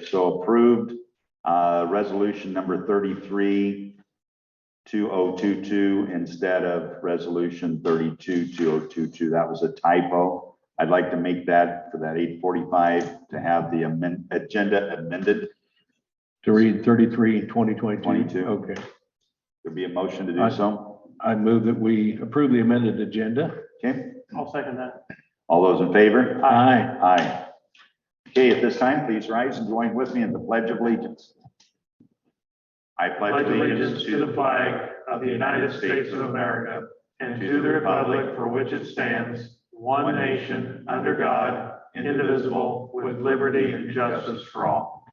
So approved, resolution number 33-2022 instead of resolution 32-2022. That was a typo. I'd like to make that for that 8:45 to have the agenda amended. To read 33-2022. 22. Okay. There'd be a motion to do so. I move that we approve the amended agenda. Okay, I'll second that. all those in favor? Aye. Aye. Okay, at this time, please rise and join with me in the Pledge of Allegiance. I Pledge allegiance to the flag of the United States of America and to the republic for which it stands, one nation, under God, indivisible, with liberty and justice for all.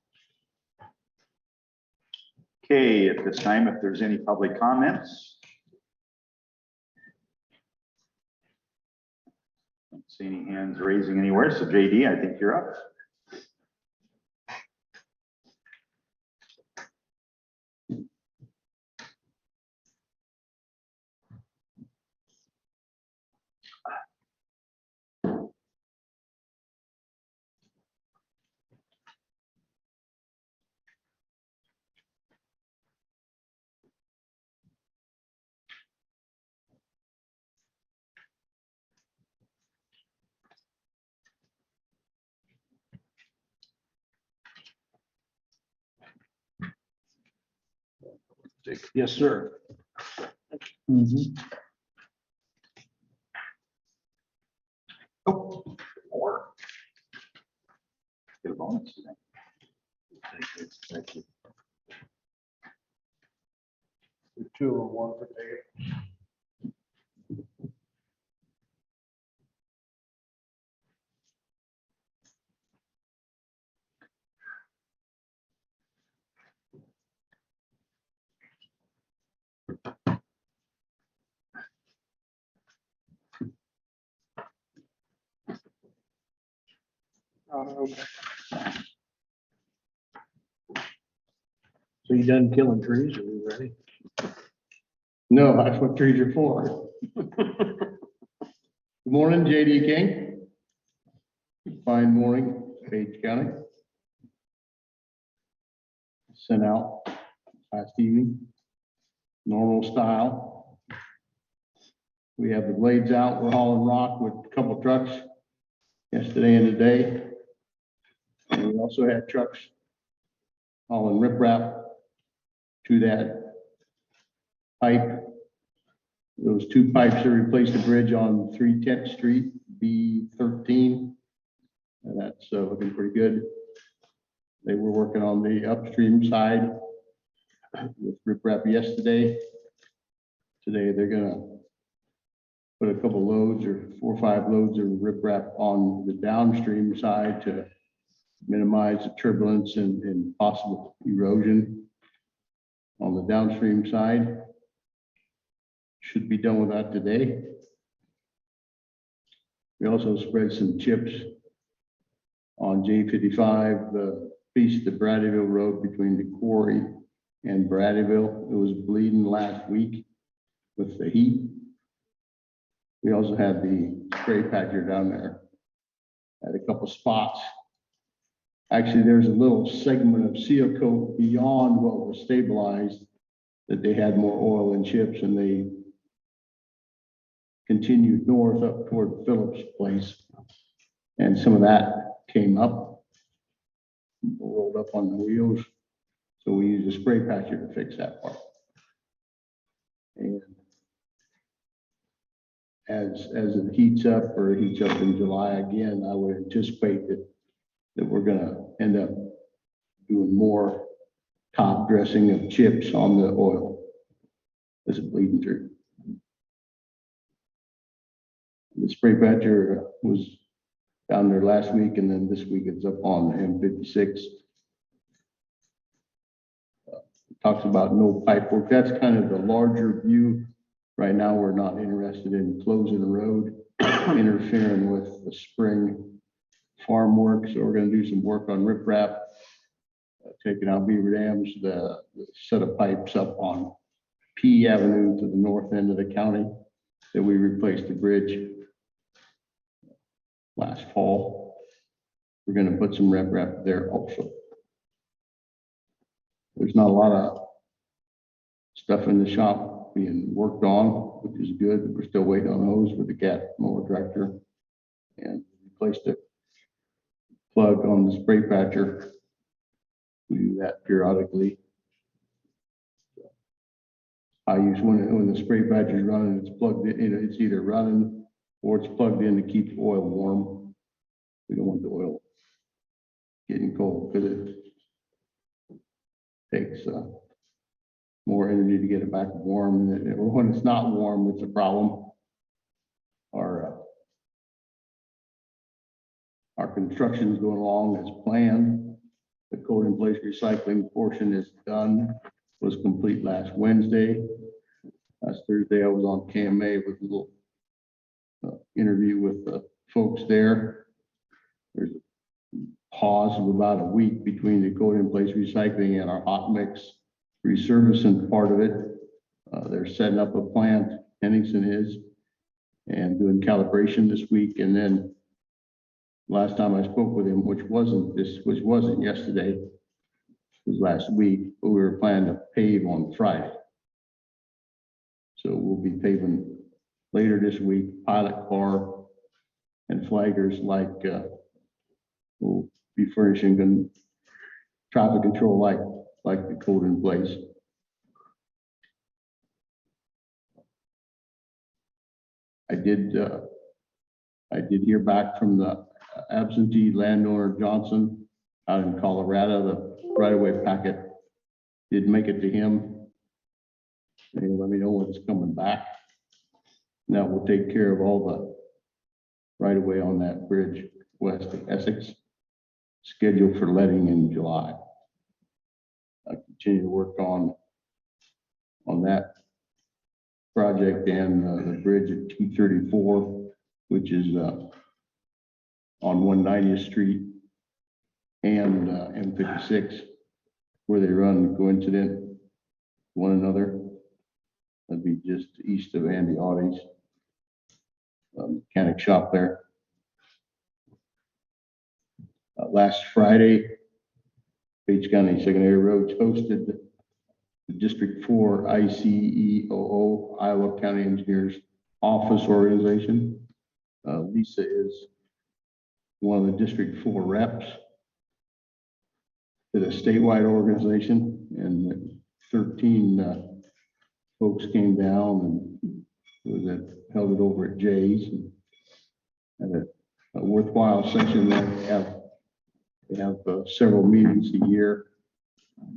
Okay, at this time, if there's any public comments. Don't see any hands raising anywhere, so JD, I think you're up. Yes, sir. Mhm. Oh, or get a bonus today. Thank you. 2 or 1 for Dave. Okay. So you done killing trees? Are we ready? No, that's what trees are for. Good morning, JD King. Fine morning, Page County. Sent out last evening, normal style. We have the blades out. We're hauling rock with a couple trucks yesterday and today. And we also had trucks hauling riprap to that pipe. Those 2 pipes that replaced the bridge on 310th Street, B13. And that's looking pretty good. They were working on the upstream side with riprap yesterday. Today, they're gonna put a couple loads or 4 or 5 loads of riprap on the downstream side to minimize the turbulence and possible erosion on the downstream side. Should be done with that today. We also spread some chips on J55, the piece of Bradyville Road between the quarry and Bradyville. It was bleeding last week with the heat. We also had the spray patcher down there at a couple spots. Actually, there's a little segment of seal coat beyond what was stabilized that they had more oil and chips, and they continued north up toward Phillips Place. And some of that came up, rolled up on the wheels. So we used a spray patcher to fix that part. And as it heats up in July again, I would anticipate that we're gonna end up doing more top dressing of chips on the oil as it bleeding through. The spray patcher was down there last week, and then this week it's up on M56. Talks about no pipe work. That's kind of the larger view. Right now, we're not interested in closing the road, interfering with the spring farm work. So we're going to do some work on riprap, taking out beaver dams, the set of pipes up on P Avenue to the north end of the county that we replaced the bridge last fall. We're going to put some riprap there also. There's not a lot of stuff in the shop being worked on, which is good. We're still waiting on those with the cat mower tractor. And replaced a plug on the spray patcher. We do that periodically. I use when the spray patcher is running, it's plugged in, it's either running or it's plugged in to keep the oil warm. We don't want the oil getting cold because it takes more energy to get it back warm. And when it's not warm, it's a problem. Our construction is going along as planned. The code in place recycling portion is done, was complete last Wednesday. Last Thursday, I was on KMA with a little interview with the folks there. There's a pause of about a week between the code in place recycling and our hot mix resurfacing part of it. They're setting up a plant, Henningsen is, and doing calibration this week. And then last time I spoke with him, which wasn't yesterday, was last week, but we were planning to pave on Friday. So we'll be paving later this week, pilot car and flaggers we'll be furnishing them traffic control like the code in place. I did hear back from the absentee landowner Johnson out in Colorado. The right-of-way packet did make it to him. And he'll let me know when it's coming back. Now we'll take care of all the right-of-way on that bridge west of Essex, scheduled for letting in July. I continue to work on that project and the bridge at 234, which is on 190th Street and M56, where they run coincident one another. That'd be just east of Andy Audie's mechanic shop there. Last Friday, Page County Secondary Roads hosted the District 4 ICEOO, Iowa County Engineers Office Organization. Lisa is one of the District 4 reps to the statewide organization, and 13 folks came down and held it over at Jay's and had a worthwhile session there. They have several meetings a year.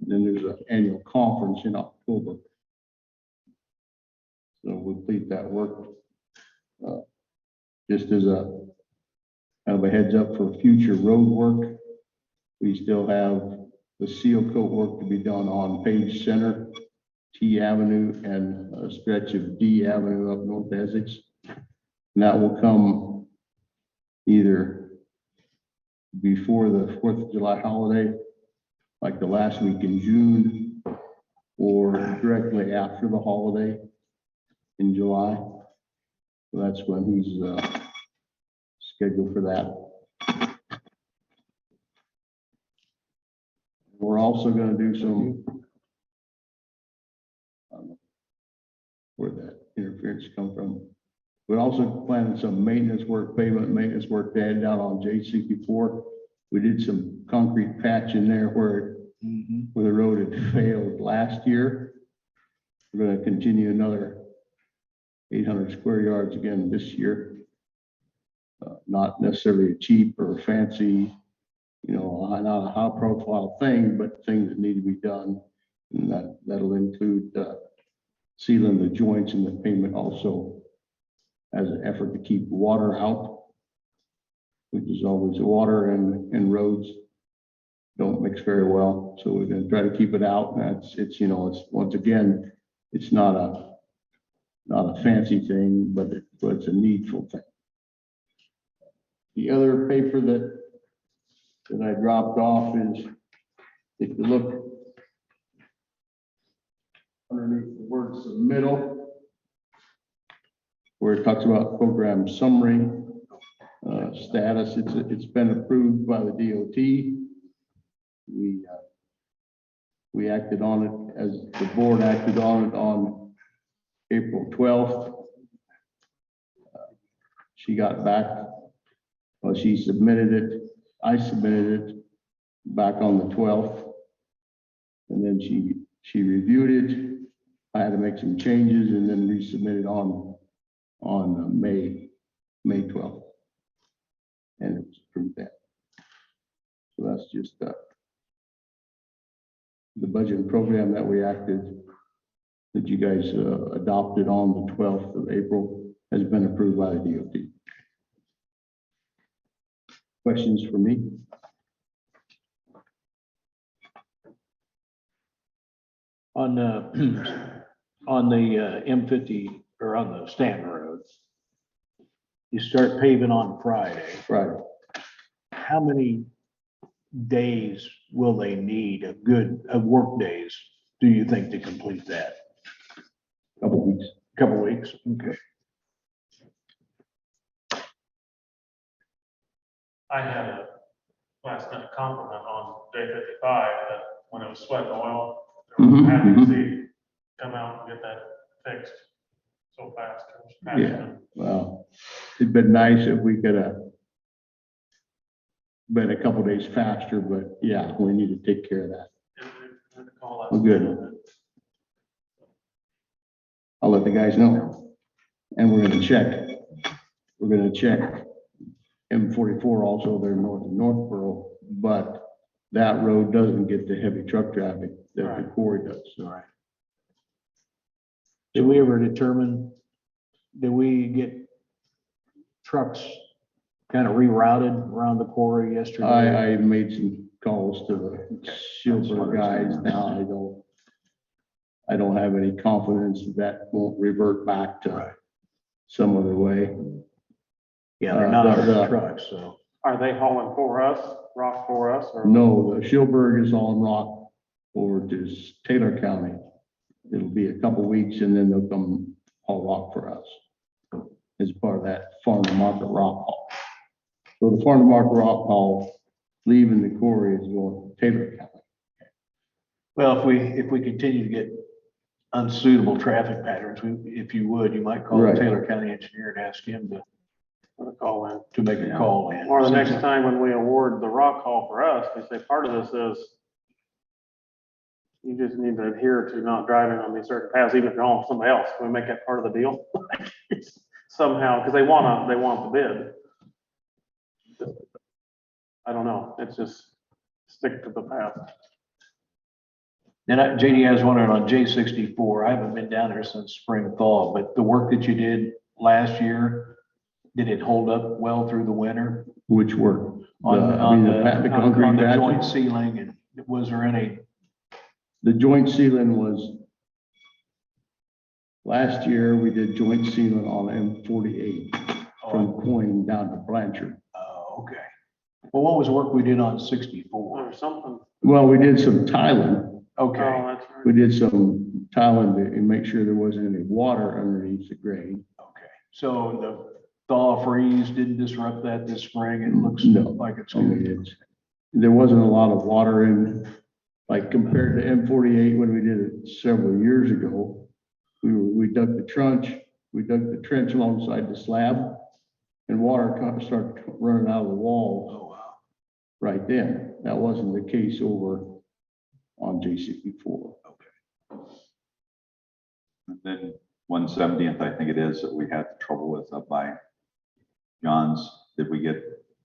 Then there's an annual conference in October. So we'll complete that work. Just as a kind of a heads up for future road work, we still have the seal coat work to be done on Page Center, T Avenue, and a stretch of D Avenue up North Essex. And that will come either before the 4th of July holiday, like the last week in June, or directly after the holiday in July. So that's when he's scheduled for that. We're also going to do some, where that interference come from. We're also planning some maintenance work, pavement maintenance work down on J64. We did some concrete patch in there where the road had failed last year. We're going to continue another 800 square yards again this year. Not necessarily a cheap or fancy, not a high profile thing, but things that need to be done. And that'll include sealing the joints in the pavement also as an effort to keep water out, which is always water and roads don't mix very well. So we're going to try to keep it out. And it's once again, it's not a fancy thing, but it's a needful thing. The other paper that I dropped off is, if you look underneath the word submittal, where it talks about program summary status, it's been approved by the DOT. We We acted on it as the board acted on it on April 12th. She got back, well, she submitted it, I submitted it back on the 12th. And then she reviewed it. I had to make some changes and then resubmit it on May 12th. And it was approved that. So that's just the budget program that we acted, that you guys adopted on the 12th of April has been approved by the DOT. Questions for me? On the, on the M50 or on the Stanton Road, you start paving on Friday. Right. How many days will they need of work days, do you think, to complete that? Couple weeks. Couple weeks? Okay. I had a last minute compliment on day 55 that when it was sweating oil, they were Mhm, happy to mhm. see come out and get that fixed so fast. It was passionate. Well, it'd been nice if we could have been a couple days faster, but yeah, we need to take care of that. And to call that- Well, good. I'll let the guys know. And we're gonna check. We're gonna check M44 also there north of Northborough, but that road doesn't get the heavy truck traffic that the Right. quarry does. Right. Did we ever determine, did we get trucks kind of rerouted around the quarry yesterday? I made some calls to the Shilper guys. Now I don't have any confidence that won't revert back to some other way. Yeah, they're not the- our trucks, so. Are they hauling for us, rock for us, or? No, the Shilberg is on rock over to Taylor County. It'll be a couple weeks and then they'll come haul rock for us as part of that farm to market rock haul. So the farm to market rock haul, leaving the quarry is going to Taylor County. Well, if we continue to get unsuitable traffic patterns, if you would, you might call the Right. Taylor County engineer and ask him Put a call in. to make a call in. Or the next time when we award the rock haul for us, they say part of this is you just need to adhere to not driving on these certain paths, even if you're hauling for somebody else. Can we make that part of the deal? Somehow, because they want the bid. I don't know. It's just stick to the path. And JD, I was wondering on J64, I haven't been down there since spring thaw, but the work that you did last year, did it hold up well through the winter? Which work? On the concrete on the patching? joint ceiling, and was there any? The joint sealing was, last year, we did joint sealing on M48 from Coin down to Blanchard. Oh, okay. Well, what was the work we did on 64? Or something. Well, we did some tiling. Okay, Oh, that's right. We did some tiling to make sure there wasn't any water underneath the grade. okay. So the thaw freeze didn't disrupt that this spring? It looks No. like it's I mean, good. there wasn't a lot of water in, like compared to M48 when we did it several years ago. We dug the trench alongside the slab and water started running out of the wall Oh, wow. right then. That wasn't the case over on J64. And then 170th, I think it is, that we had trouble with up by John's. Did we get,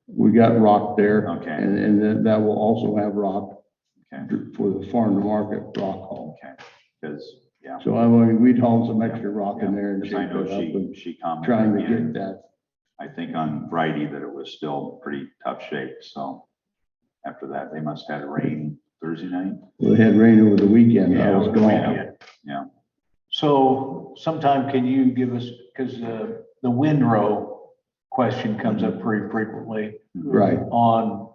We got rock there. Okay. And then that will also have rock okay, for the farm to market rock haul. okay, because, yeah. So I mean, we'd haul some extra rock in there and Because I shake know it up and she commented trying to again, get that. I think on Friday, that it was still pretty tough shape, so after that, they must have had rain Thursday night. We had rain over the weekend. I was over the gone. weekend. Yeah. So sometime can you give us, because the windrow question comes up pretty frequently Right. on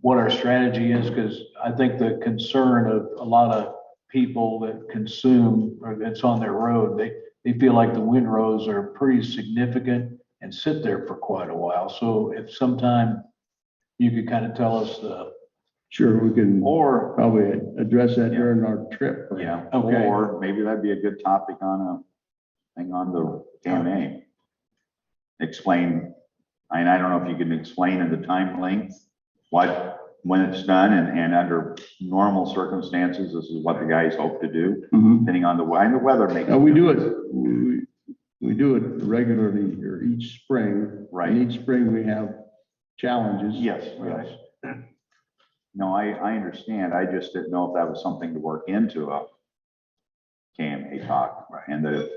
what our strategy is, because I think the concern of a lot of people that consume or that's on their road, they feel like the windrows are pretty significant and sit there for quite a while. So if sometime you could kind of tell us the Sure, we can Or, probably address that Yeah. during our trip. yeah, Okay. or maybe that'd be a good topic on a thing on the KMA. Explain, I don't know if you can explain in the time length, when it's done and under normal circumstances, this is what the guys hope to do, Mhm. depending on the weather makes. We do it, we do it regularly or each spring. Right. And each spring we have challenges. Yes, yes. No, I understand. I just didn't know if that was something to work into a KMA talk and that,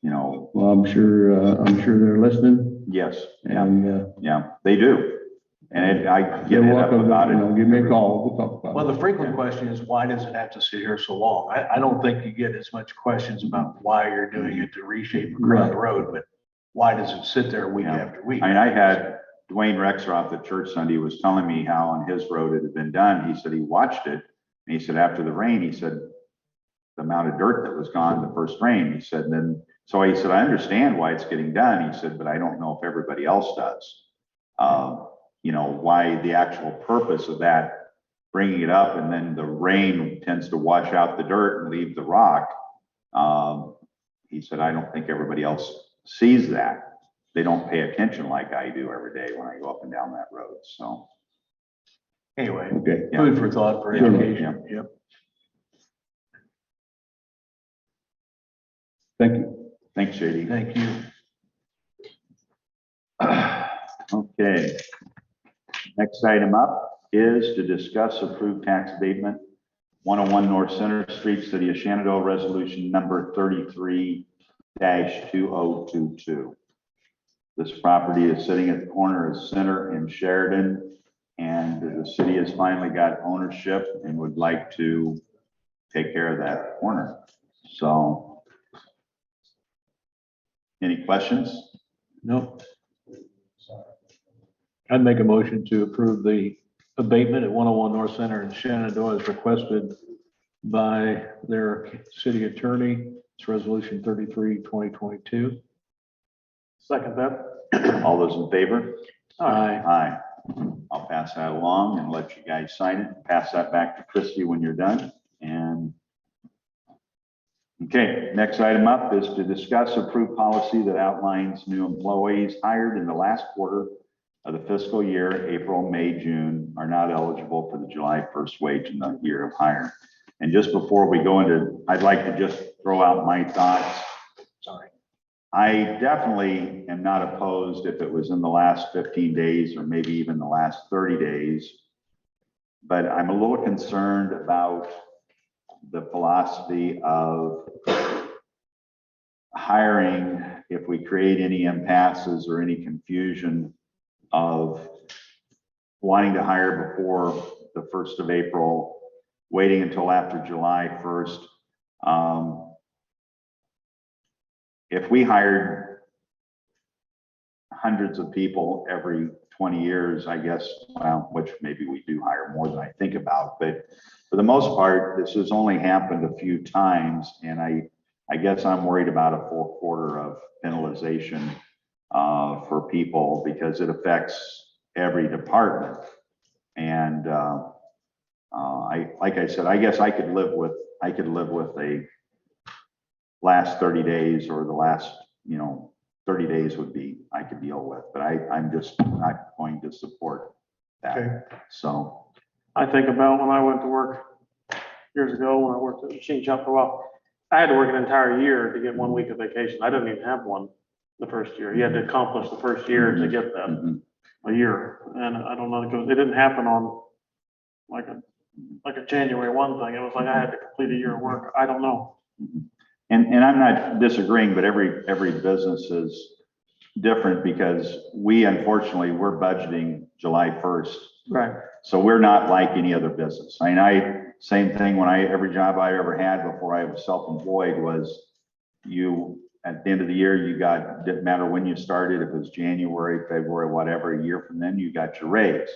Well, I'm sure they're listening yes, yeah, and, yeah, they do. And I get they're it up welcome, about it. give me a call, we'll talk about Well, it. the frequent question is, why does it have to sit here so long? I don't think you get as much questions about why you're doing it to reshape or crown the road, but why does it sit there week Yeah. after week? I had Dwayne Rexroth at church Sunday was telling me how on his road it had been done. He said he watched it. And he said after the rain, he said the amount of dirt that was gone the first rain, he said, so he said, I understand why it's getting done. He said, but I don't know if everybody else does. Why the actual purpose of that, bringing it up and then the rain tends to wash out the dirt and leave the rock. He said, I don't think everybody else sees that. They don't pay attention like I do every day when I go up and down that road. So Anyway, Okay, food for thought for Yeah. education. Yep. thank you. thanks, JD. Thank you. Okay. Next item up is to discuss approved tax abatement, 101 North Center Street, City of Shenandoah, resolution number 33-2022. This property is sitting at the corner of Center and Sheridan, and the city has finally got ownership and would like to take care of that corner. So, any questions? Nope. I'd make a motion to approve the abatement at 101 North Center in Shenandoah as requested by their city attorney. It's resolution 33-2022. Second that. All those in favor? Aye. Aye. I'll pass that along and let you guys sign it. Pass that back to Christie when you're done. And okay, next item up is to discuss approved policy that outlines new employees hired in the last quarter of the fiscal year, April, May, June, are not eligible for the July 1st wage in the year of hire. And just before we go into, I'd like to just throw out my thoughts. Sorry. I definitely am not opposed if it was in the last 15 days or maybe even the last 30 days. But I'm a little concerned about the philosophy of hiring if we create any impasses or any confusion of wanting to hire before the 1st of April, waiting until after July 1st. If we hired hundreds of people every 20 years, I guess, well, which maybe we do hire more than I think about, but for the most part, this has only happened a few times. And I guess I'm worried about a full quarter of penalization for people because it affects every department. And like I said, I guess I could live with a last 30 days or the last, 30 days would be, I could deal with, but I'm just not going to support that. Okay. So, I think about when I went to work years ago, when I worked at the machine shop for a while, I had to work an entire year to get 1 week of vacation. I didn't even have one the first year. You had to accomplish the first year to get that, mhm. a year. And I don't know, because it didn't happen on like a January 1 thing. It was like I had to complete a year of work. I don't know. And I'm not disagreeing, but every business is different because unfortunately, we're budgeting July 1st. Right. So we're not like any other business. Same thing when every job I ever had before I was self-employed was at the end of the year, didn't matter when you started, if it was January, February, whatever, a year from then, you got your raise.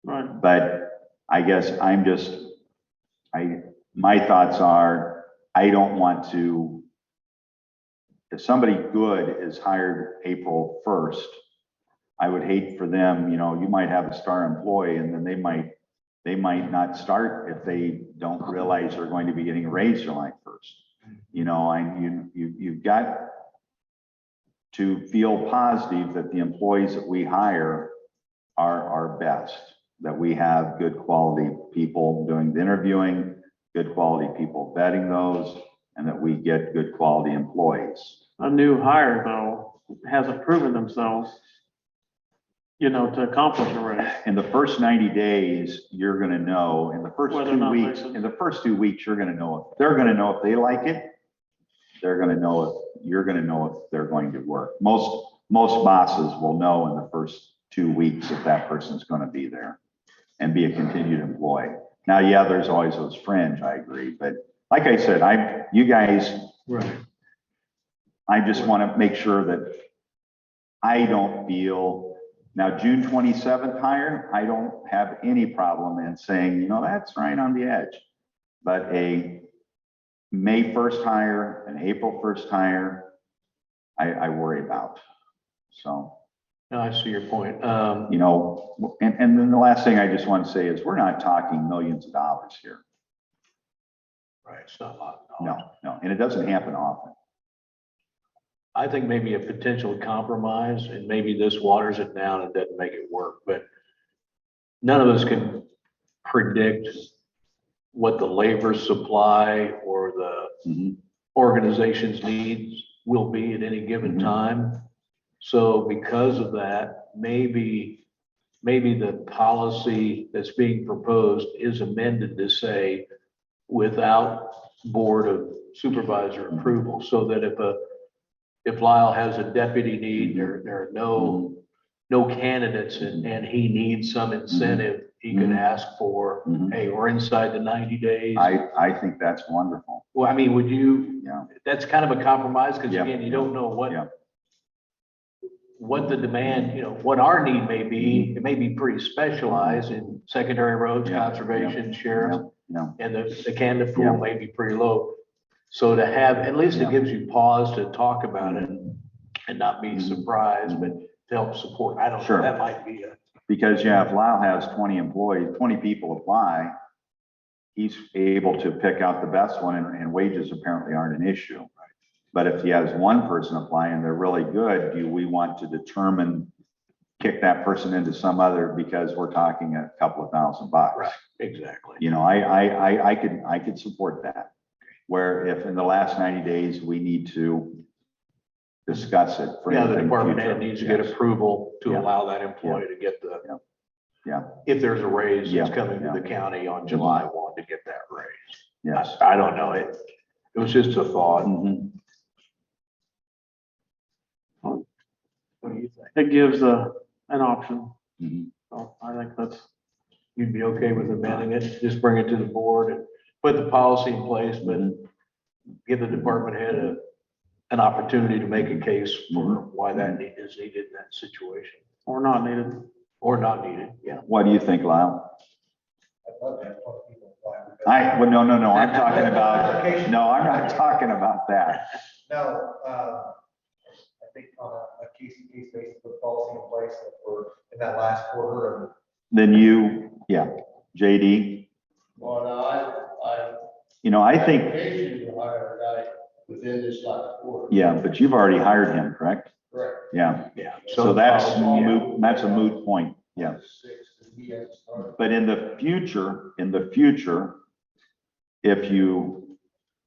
Right. But I guess my thoughts are, I don't want to, if somebody good is hired April 1st, I would hate for them, you might have a star employee and then they they might not start if they don't realize they're going to be getting a raise July 1st. You know, you've got to feel positive that the employees that we hire are our best, that we have good quality people doing the interviewing, good quality people vetting those, and that we get good quality employees. A new hire, though, hasn't proven themselves, you know, to accomplish a raise. In the first 90 days, you're gonna know, in the first Whether or 2 not weeks, they- in the first 2 weeks, you're gonna know if they're gonna know if they like it. They're gonna know if, you're gonna know if they're going to work. Most bosses will know in the first 2 weeks if that person's gonna be there and be a continued employee. Now, yeah, there's always those fringe, I agree, but like I said, you guys, Right. I just wanna make sure that I don't feel, now June 27th hire, I don't have any problem in saying, you know, that's right on the edge. But a May 1st hire, an April 1st hire, I worry about. So, No, I see your point. you know, and then the last thing I just want to say is we're not talking millions of dollars here. Right, it's not a lot. of dollars. No, and it doesn't happen often. I think maybe a potential compromise, and maybe this waters it down and doesn't make it work, but none of us can predict what the labor supply or the Mhm. organization's needs will be at any given Mhm. time. So because of that, maybe the policy that's being proposed is amended to say without board of supervisor approval, so that if Lyle has a deputy need, there are no candidates and he needs some incentive, he could ask for, Mhm. hey, we're inside the 90 days. I think that's wonderful. Well, I mean, would you, Yeah. that's kind of a compromise, because Yeah. again, you don't know Yeah. what the demand, you know, what our need may be. It may be pretty specialized in secondary roads, Yeah. conservation, sheriff, No, and the candidate pool Yeah. may be pretty low. So to have, at least Yeah. it gives you pause to talk about it and not be Mhm. surprised, but to help support. I don't know, Sure. that might be a, because yeah, if Lyle has 20 employees, 20 people apply, he's able to pick out the best one, and wages apparently aren't an issue. But if he has one person apply and they're really good, do we want to determine, kick that person into some other, because we're talking a couple of $1,000? right, exactly. You know, I could support that. Where if in the last 90 days, we need to discuss it. For Yeah, the anything department future. head needs to get Yes. approval to Yeah. allow that employee to get Yeah, if there's a raise that's Yeah. coming to Yeah. the county on July 1 to get that raise. yes. I don't know, it was just a thought. Mhm. What do you think? It gives an option. Mhm. So I think that's, You'd be okay with amending it, just bring it to the board and put the policy in place, but Mhm. give the department head an opportunity to make a case for Mhm. why that is needed in that situation, or not needed. or not needed, yeah. What do you think, Lyle? I'd love to have 20 people apply. Well, no, I'm talking about, no, I'm not talking about that. No, I think on a case-to-case basis, with policy in place, that we're in that last quarter of. Then JD, Well, no, I think, occasionally you hire a guy within this last quarter. yeah, but you've already hired him, correct? Correct. Yeah, Yeah. so that's yeah. moot, that's a moot point, yeah. 6, and he hasn't started. But in the future,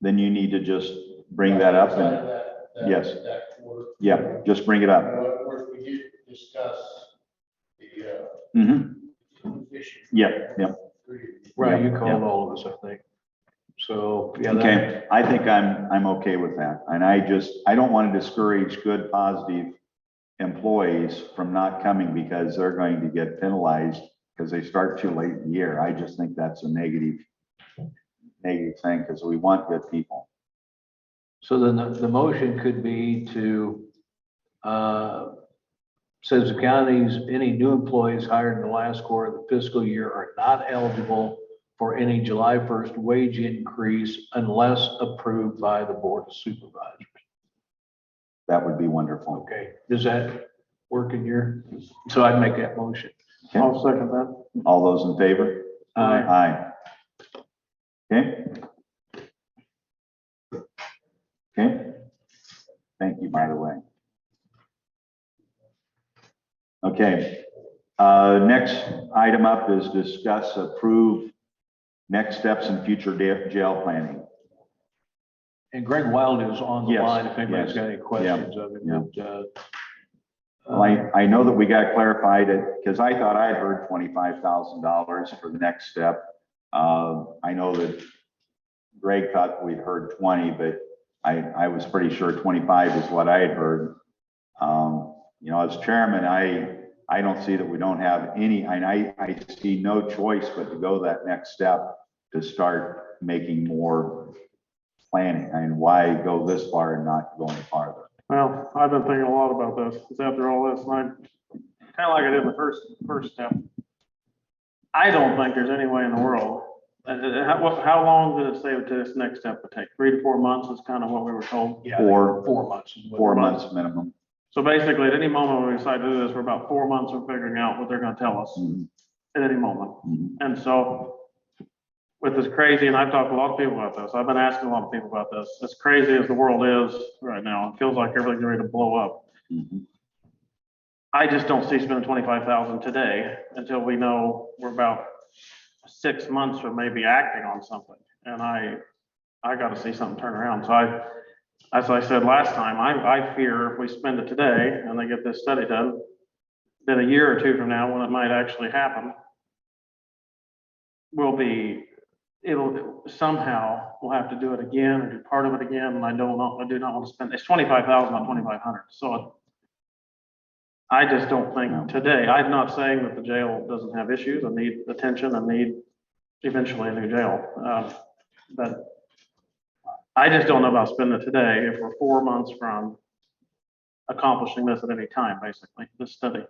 then you need to just bring that up and, yes. That quarter. yeah, just bring it up. Of course, we did discuss the, Mhm. issue. Yeah. Right, you Yeah. called all of us, I think. So, yeah. Okay, I think I'm okay with that. And I don't want to discourage good, positive employees from not coming because they're going to get penalized because they start too late in the year. I just think that's a negative thing, because we want good people. So then the motion could be to, says the counties, any new employees hired in the last quarter of the fiscal year are not eligible for any July 1st wage increase unless approved by the board of supervisors. That would be wonderful. Okay, does that work in your, so I'd make that motion. Okay. I'll second that. All those in favor? Aye. Okay. Okay. Thank you, by the way. Okay. Next item up is discuss, approve next steps in future jail planning. And Greg Wild is on the Yes, line if anybody's yes. got any questions of him. Yeah. Well, I know that we got clarified it because I thought I heard $25,000 for the next step. I know that Greg thought we'd heard 20, but I was pretty sure 25 is what I had heard. You know, as chairman, I don't see that we don't have any, and I see no choice but to go that next step to start making more planning. And why go this far and not going farther? Well, I've been thinking a lot about this, because after all this, and I, kind of like I did in the first step. I don't think there's any way in the world. How long did it say to this next step would take? 3 to 4 months is kind of what we were told. Yeah, 4 months. is what 4 it was. months minimum. So basically, at any moment when we decide to do this, we're about 4 months from figuring out what they're gonna tell us Mhm. at any moment. Mhm. And so with this crazy, and I've talked to a lot of people about this, I've been asking a lot of people about this, as crazy as the world is right now, it feels like everything's ready to blow up. Mhm. I just don't see spending 25,000 today until we know we're about 6 months from maybe acting on something. And I gotta see something turn around. So as I said last time, I fear if we spend it today and they get this study done, then a year or two from now, when it might actually happen, it'll somehow, we'll have to do it again or do part of it again. And I do not want to spend, it's 25,000, not 2,500. So I just don't think today, I'm not saying that the jail doesn't have issues and need attention and need eventually a new jail. But I just don't know about spending it today if we're 4 months from accomplishing this at any time, basically, this study.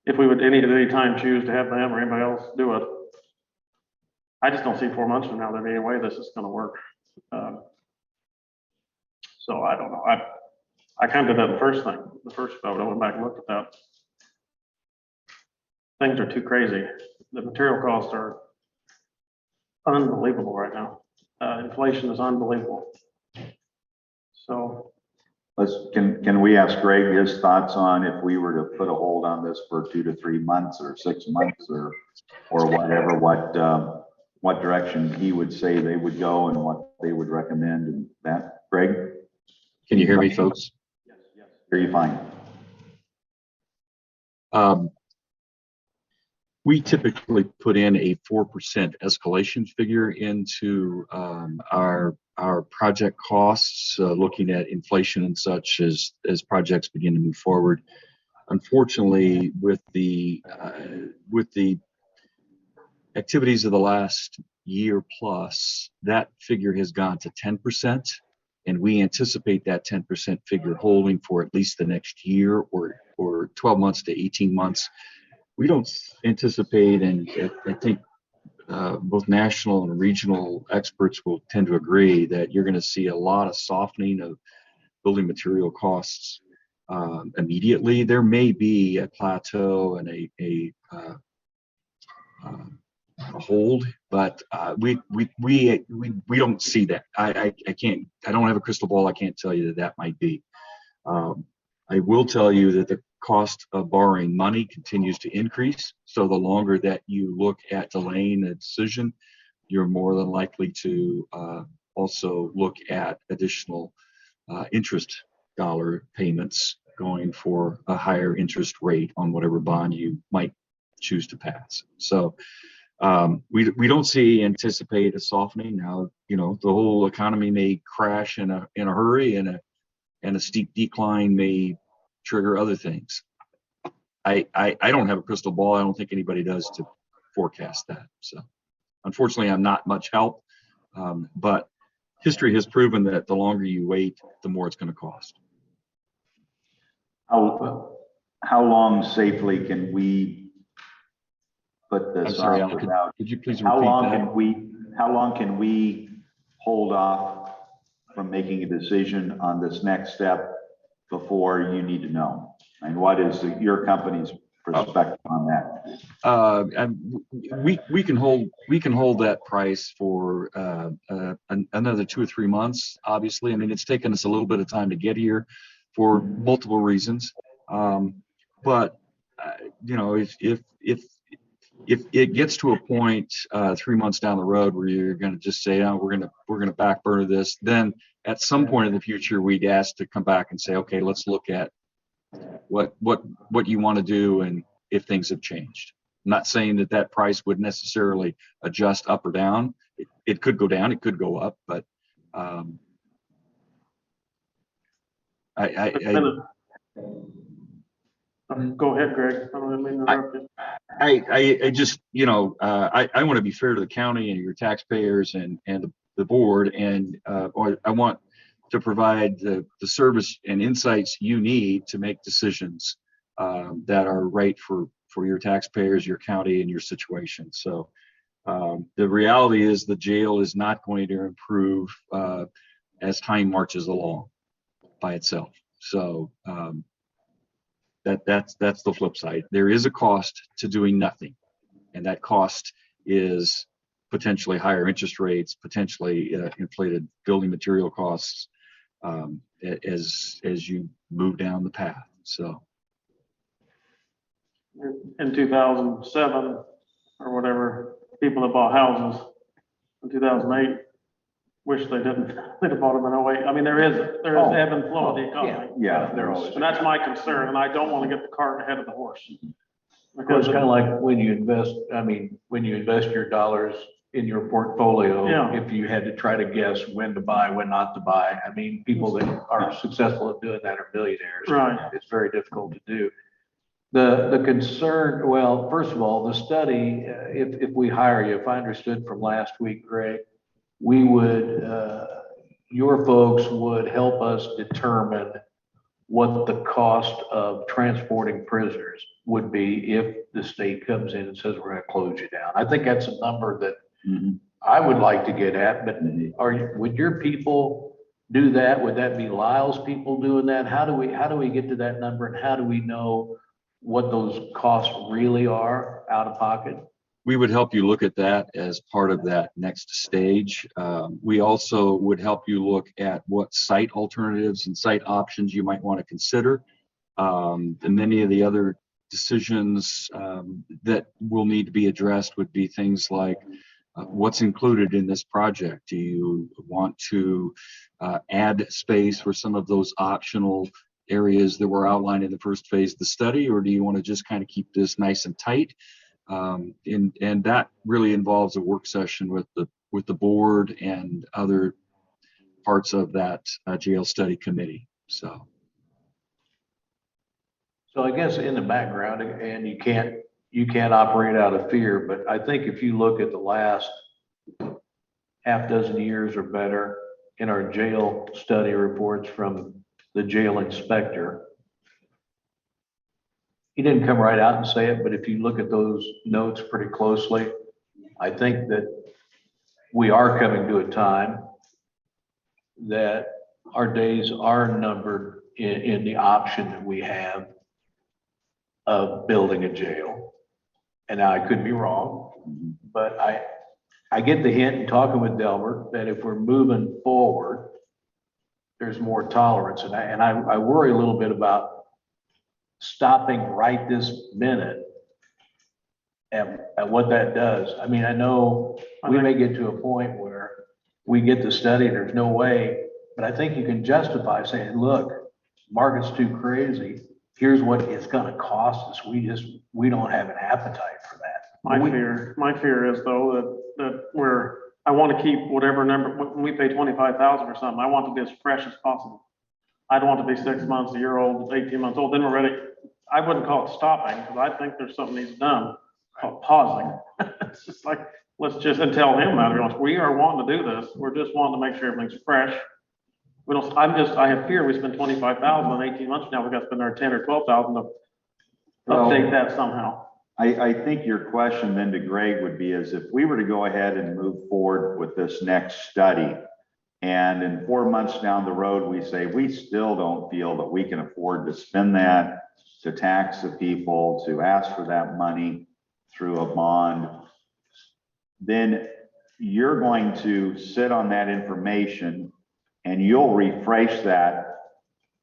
If we would any time choose to have them or anybody else do it, I just don't see 4 months from now there being any way this is gonna work. So I don't know. I kind of did that the first vote. I went back and looked at that. Things are too crazy. The material costs are unbelievable right now. Inflation is unbelievable. So Can we ask Greg his thoughts on if we were to put a hold on this for 2 to 3 months or 6 months or whatever, what direction he would say they would go and what they would recommend and that, Greg? Can you hear me, folks? Yes. Hear you fine. We typically put in a 4% escalation figure into our project costs, looking at inflation and such as projects begin to move forward. Unfortunately, with the activities of the last year plus, that figure has gone to 10%, and we anticipate that 10% figure holding for at least the next year or 12 months to 18 months. We don't anticipate, and I think both national and regional experts will tend to agree that you're going to see a lot of softening of building material costs immediately. There may be a plateau and a hold, but we don't see that. I don't have a crystal ball. I can't tell you that might be. I will tell you that the cost of borrowing money continues to increase. So the longer that you look at delaying a decision, you're more than likely to also look at additional interest dollar payments going for a higher interest rate on whatever bond you might choose to pass. So we don't anticipate a softening. Now, you know, the whole economy may crash in a hurry, and a steep decline may trigger other things. I don't have a crystal ball. I don't think anybody does to forecast that. So unfortunately, I'm not much help. But history has proven that the longer you wait, the more it's going to cost. How long safely can we put this I'm sorry, off Alan, without? could you please repeat How long that? can we hold off from making a decision on this next step before you need to know? And what is your company's perspective on that? We can hold that price for another 2 or 3 months. Obviously, I mean, it's taken us a little bit of time to get here for multiple reasons. But you know, if it gets to a point 3 months down the road where you're going to just say, oh, we're going to back burner this, then at some point in the future we'd ask to come back and say, okay, let's look at what you want to do and if things have changed. I'm not saying that price would necessarily adjust up or down. It could go down, it could go up, but Go ahead, Greg. I don't mean to interrupt you. I just, you know, I want to be fair to the county and your taxpayers and the board, and or I want to provide the service and insights you need to make decisions that are right for your taxpayers, your county, and your situation. So the reality is the jail is not going to improve as time marches along by itself. So that's the flip side. There is a cost to doing nothing, and that cost is potentially higher interest rates, potentially inflated building material costs as you move down the path. So In 2007 or whatever, people that bought houses in 2008 wish they didn't. They'd have bought them in 08. I mean, there is ebb and flow of the economy. Yeah, And that's my concern, and I don't want to get the cart ahead of the horse. Well, it's kind of like when you invest, when you invest your dollars in your portfolio, Yeah. if you had to try to guess when to buy, when not to buy. I mean, people that are successful at doing that are millionaires. Right. It's very difficult to do. The concern, well, first of all, the study, if we hire you, if I understood from last week, Greg, we would, your folks would help us determine what the cost of transporting prisoners would be if the state comes in and says, we're going to close you down. I think that's a number that I would like to get at, but would your people do that? Would that be Lyle's people doing that? How do we get to that number, and how do we know what those costs really are out of pocket? we would help you look at that as part of that next stage. We also would help you look at what site alternatives and site options you might want to consider. And many of the other decisions that will need to be addressed would be things like what's included in this project. Do you want to add space for some of those optional areas that were outlined in the first phase of the study, or do you want to just kind of keep this nice and tight? And that really involves a work session with the board and other parts of that jail study committee. So I guess in the background, and you can't operate out of fear, but I think if you look at the last half dozen years or better in our jail study reports from the jail inspector, he didn't come right out and say it, but if you look at those notes pretty closely, I think that we are coming to a time that our days are numbered in the option that we have of building a jail. And now I could be wrong, but I get the hint in talking with Delbert that if we're moving forward, there's more tolerance. And I worry a little bit about stopping right this minute and what that does. I mean, I know we may get to a point where we get the study, there's no way, but I think you can justify saying, look, market's too crazy. Here's what it's going to cost us. We don't have an appetite for that. My fear is though that I want to keep whatever number, when we pay 25,000 or something, I want to be as fresh as possible. I don't want to be 6 months, a year old, 18 months old, then we're ready. I wouldn't call it stopping, because I think there's something needs done called pausing. It's just like, let's just, and tell him that we are wanting to do this. We're just wanting to make sure everything's fresh. I have fear we spend 25,000 in 18 months from now, we got to spend our 10 or 12,000 to update that somehow. I think your question then to Greg would be is if we were to go ahead and move forward with this next study, and in 4 months down the road, we say, we still don't feel that we can afford to spend that. to tax the people, to ask for that money through a bond, then you're going to sit on that information and you'll refresh that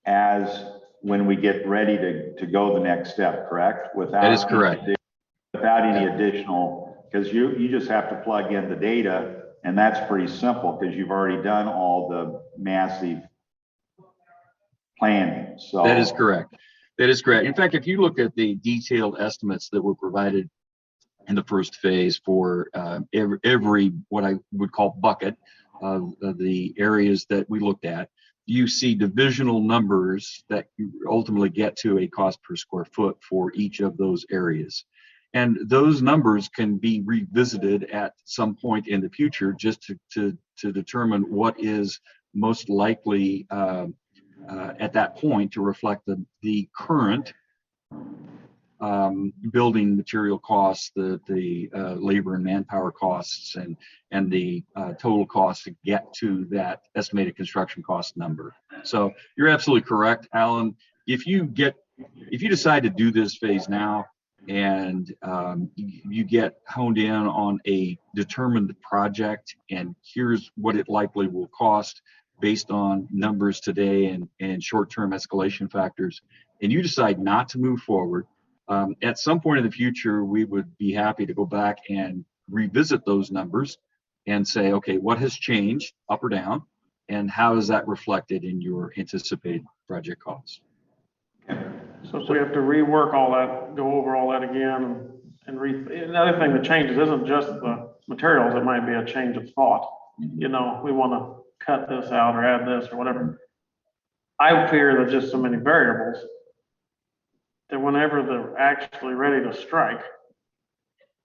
as when we get ready to go the next step, correct? That is correct. Without any additional, because you just have to plug in the data, and that's pretty simple because you've already done all the massive planning, so. That is correct. That is correct. In fact, if you look at the detailed estimates that were provided in the first phase for every what I would call bucket of the areas that we looked at, you see divisional numbers that you ultimately get to a cost per square foot for each of those areas. And those numbers can be revisited at some point in the future just to determine what is most likely at that point to reflect the current building material costs, the labor and manpower costs, and the total cost to get to that estimated construction cost number. So you're absolutely correct, Alan. If you decide to do this phase now, and you get honed in on a determined project, and here's what it likely will cost based on numbers today and short-term escalation factors, and you decide not to move forward, at some point in the future, we would be happy to go back and revisit those numbers and say, okay, what has changed up or down, and how is that reflected in your anticipated project costs? So if we have to rework all that, go over all that again, another thing that changes isn't just the materials, it might be a change of thought. You know, we want to cut this out or add this or whatever. I fear there's just so many variables that whenever they're actually ready to strike,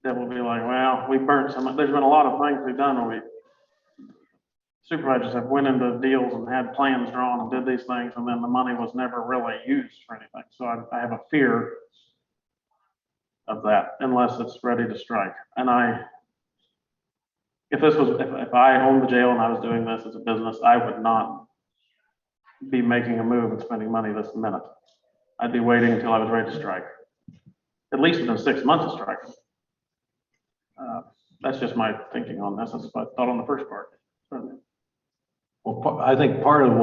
that will be like, well, we burnt some, there's been a lot of things we've done where supervisors have went into deals and had plans drawn and did these things, and then the money was never really used for anything. So I have a fear of that unless it's ready to strike. And if I owned the jail and I was doing this as a business, I would not be making a move and spending money this minute. I'd be waiting until I was ready to strike, at least within 6 months of striking. That's just my thinking on this. That's what I thought on the first part. Well, I think part of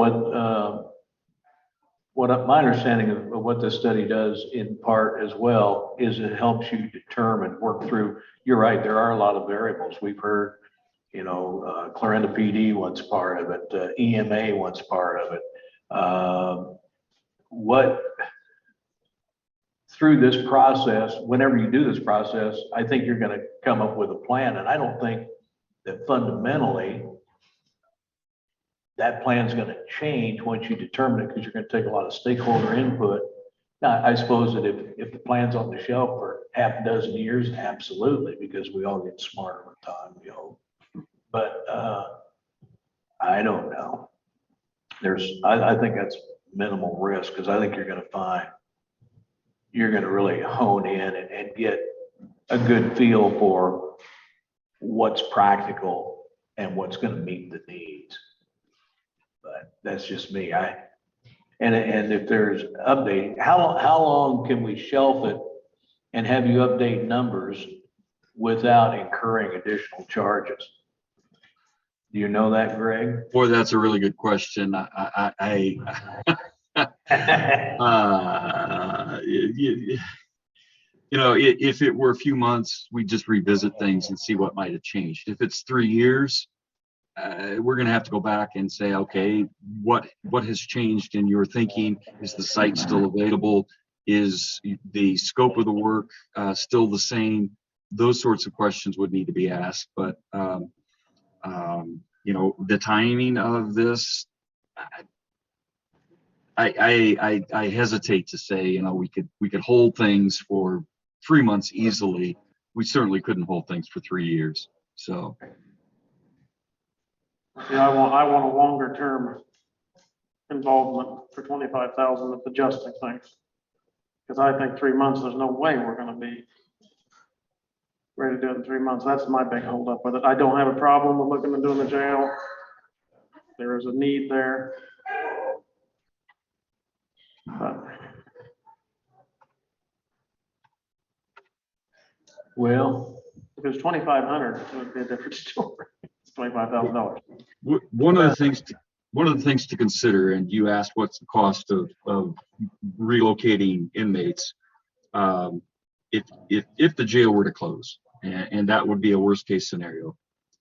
what my understanding of what this study does in part as well is it helps you determine, work through. You're right, there are a lot of variables. We've heard, Clarinda PD wants part of it, EMA wants part of it. Through this process, whenever you do this process, I think you're going to come up with a plan, and I don't think that fundamentally that plan is going to change once you determine it, because you're going to take a lot of stakeholder input. Now, I suppose that if the plan's on the shelf for half a dozen years, absolutely, because we all get smarter with time, we hope. But I don't know. I think that's minimal risk, because I think you're going to really hone in and get a good feel for what's practical and what's going to meet the needs. But that's just me. And if there's updating, how long can we shelf it and have you update numbers without incurring additional charges? Do you know that, Greg? Boy, that's a really good question. If it were a few months, we just revisit things and see what might have changed. If it's 3 years, we're going to have to go back and say, okay, what has changed in your thinking? Is the site still available? Is the scope of the work still the same? Those sorts of questions would need to be asked. But the timing of this, I hesitate to say, we could hold things for 3 months easily. We certainly couldn't hold things for 3 years. So. Yeah, I want a longer term involvement for 25,000 of adjusting things. Because I think 3 months, there's no way we're going to be ready to do it in 3 months. That's my big holdup with it. I don't have a problem with looking at doing the jail. There is a need there. But Well, If it was 2,500, it would be a different story. It's $25,000. One of the things to consider, and you asked what's the cost of relocating inmates. If the jail were to close, and that would be a worst case scenario.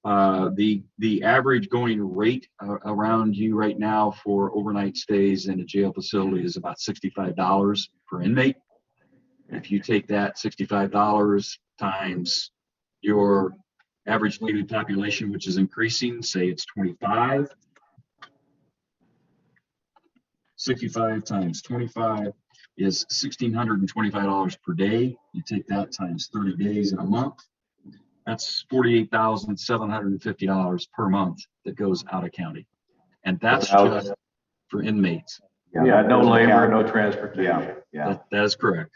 The average going rate around you right now for overnight stays in a jail facility is about $65 per inmate. If you take that $65 times your average daily population, which is increasing, say it's 25, 65 times 25 is $1,625 per day. You take that times 30 days in a month. That's $48,750 per month that goes out of county. And that's just for inmates. yeah, no doesn't labor, count. no transportation. Yeah. That is correct.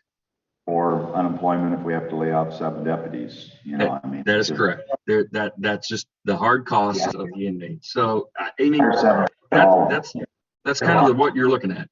Or unemployment if we have to lay off 7 deputies, you know, I mean. That is correct. That's just the hard cost of the inmate. So, I mean, Or 7. that's kind of what you're looking at.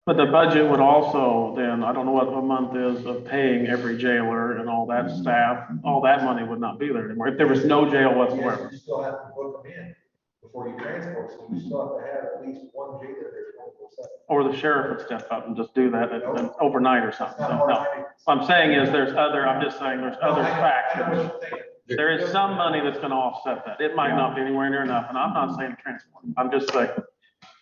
But the budget would also then, I don't know what a month is of paying every jailer and all that staff, all that money would not be there anymore. If there was no jail whatsoever. You still have to book them in before you transport, so you still have to have at least one jailer there 24/7. Or the sheriff would step up and just do that overnight or something. So, no. What I'm saying is I'm just saying there's other factors. There is some money that's gonna offset that. It might not be anywhere near enough, and I'm not saying transport. I'm just saying,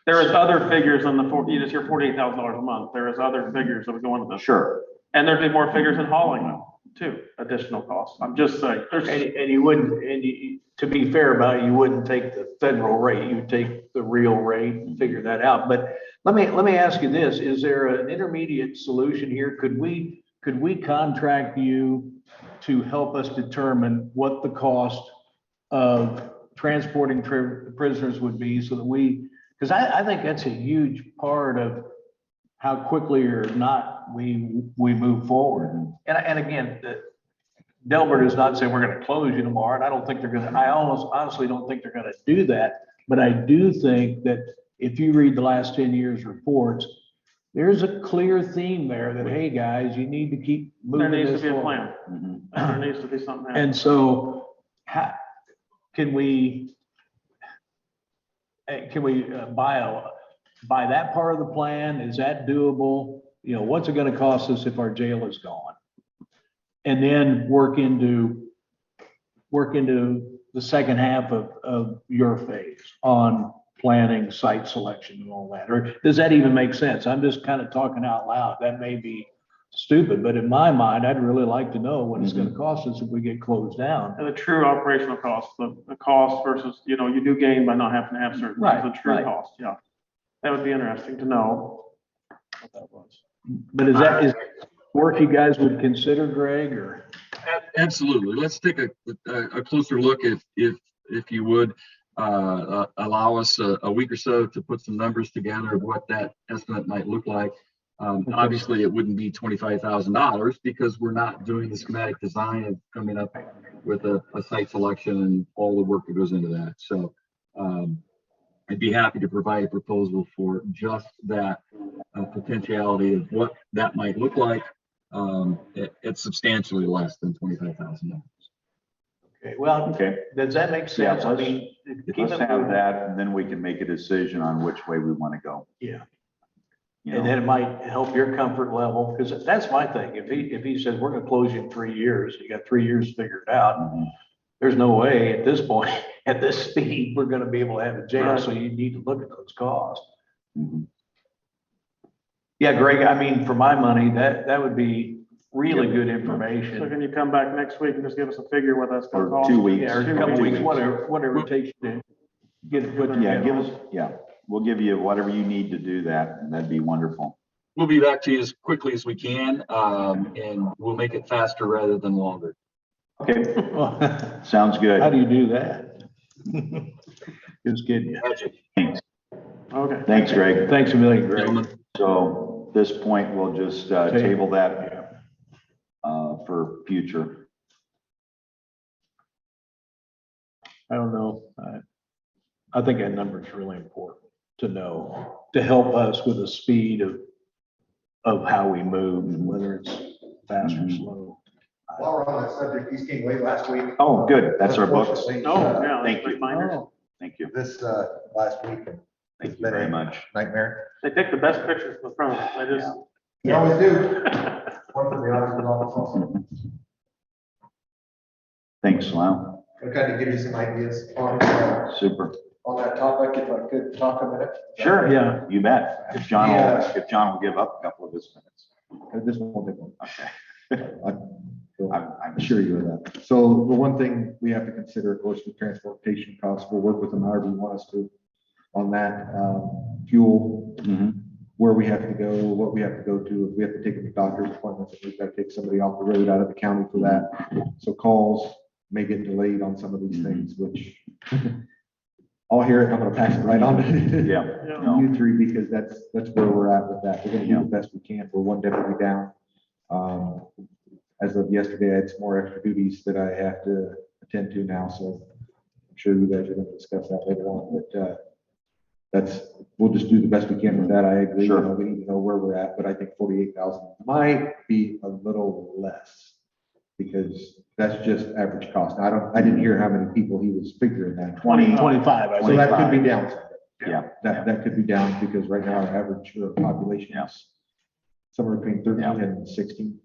there is other figures on you just hear $48,000 a month. There is other figures that would go into this. Sure. And there'd be more figures in hauling them too, additional costs. I'm just saying, And you wouldn't, to be fair about it, you wouldn't take the federal rate, you take the real rate and figure that out. But let me ask you this, is there an intermediate solution here? Could we contract you to help us determine what the cost of transporting prisoners would be so that because I think that's a huge part of how quickly or not we move forward. And again, Delbert is not saying we're going to close you tomorrow, and I don't think they're going to, I honestly don't think they're going to do that. But I do think that if you read the last 10 years reports, there's a clear theme there that, hey, guys, you need to keep moving there needs this to be a forward. plan. There needs to be something. And so can we buy that part of the plan? Is that doable? You know, what's it going to cost us if our jail is gone? And then work into the second half of your phase on planning, site selection and all that. Or does that even make sense? I'm just kind of talking out loud. That may be stupid, but in my mind, I'd really like to know what it's going to cost us if we get closed down. And the true operational cost, the cost versus, you know, you do gain by not having to have certain things, the true cost, yeah. That would be interesting to know what that was. But is work you guys would consider, Greg, or? Absolutely. Let's take a closer look if you would allow us a week or so to put some numbers together of what that estimate might look like. Obviously, it wouldn't be $25,000 because we're not doing the schematic design and coming up with a site selection and all the work that goes into that. So I'd be happy to provide a proposal for just that potentiality of what that might look like. It's substantially less than $25,000. Okay, well, Okay. does that make sense? I mean, Let's have that, and then we can make a decision on which way we want to go. Yeah. You And know? then it might help your comfort level, because that's my thing. If he says, we're gonna close you in 3 years, you got 3 years to figure it out. There's no way at this point, at this speed, we're gonna be able to have a jail, so you need to look at those costs. Mhm. Yeah, Greg, I mean, for my money, that would be really good So information. can you come back next week and just give us a figure what that's gonna Or cost? 2 weeks. Yeah, or a 2 couple weeks. weeks, whatever it takes to get it put together. We'll give you whatever you need to do that, and that'd be wonderful. We'll be back to you as quickly as we can, and we'll make it faster rather than longer. Okay, sounds good. How do you do that? Just kidding you. Thanks. Okay. Thanks, Greg. Thanks a million, Greg. Gentlemen, So at this point, we'll just table that for future. I don't know. I think that number is really important to know, to help us with the speed of how we move, and whether it's fast or slow. While we're on that subject, East King Way last week. Oh, good. That's our books. Unfortunately, Oh, yeah. Thank that's you. reminders. Thank you. This, last week. Thank It's you been very a much. nightmare. They pick the best pictures from the front. They just. You always do. One for the auditor's office also. Thanks, Lyle. I kind of give you some ideas Super. on that topic, if I could talk a minute. Sure. Yeah. You bet. If John will give up a couple of his minutes. This won't take long. Okay. I'm sure you of that. So the one thing we have to consider, of course, the transportation costs, we'll work with them however you want us to on that, fuel, Mhm. where we have to go, what we have to go to, if we have to take a doctor's appointment, if we've got to take somebody off the road out of the county for that. So calls may get delayed on some of these things, which I'll hear it, I'm gonna pass it right on to Yeah. Yeah. No. you three, because that's where we're at with that. We're gonna do the best we can. We're one deputy down. As of yesterday, I had some more extra duties that I have to attend to now, so I'm sure you guys are gonna discuss that later on, but we'll just do the best we can with that. I agree. Sure. You know, we need to know where we're at, but I think 48,000 might be a little less, because that's just average cost. Now, I didn't hear how many people he was figuring that. 25, I So think. that could be downside. Yeah. That could be down, because right now our average population Yeah. is somewhere between 13 Yeah. and 16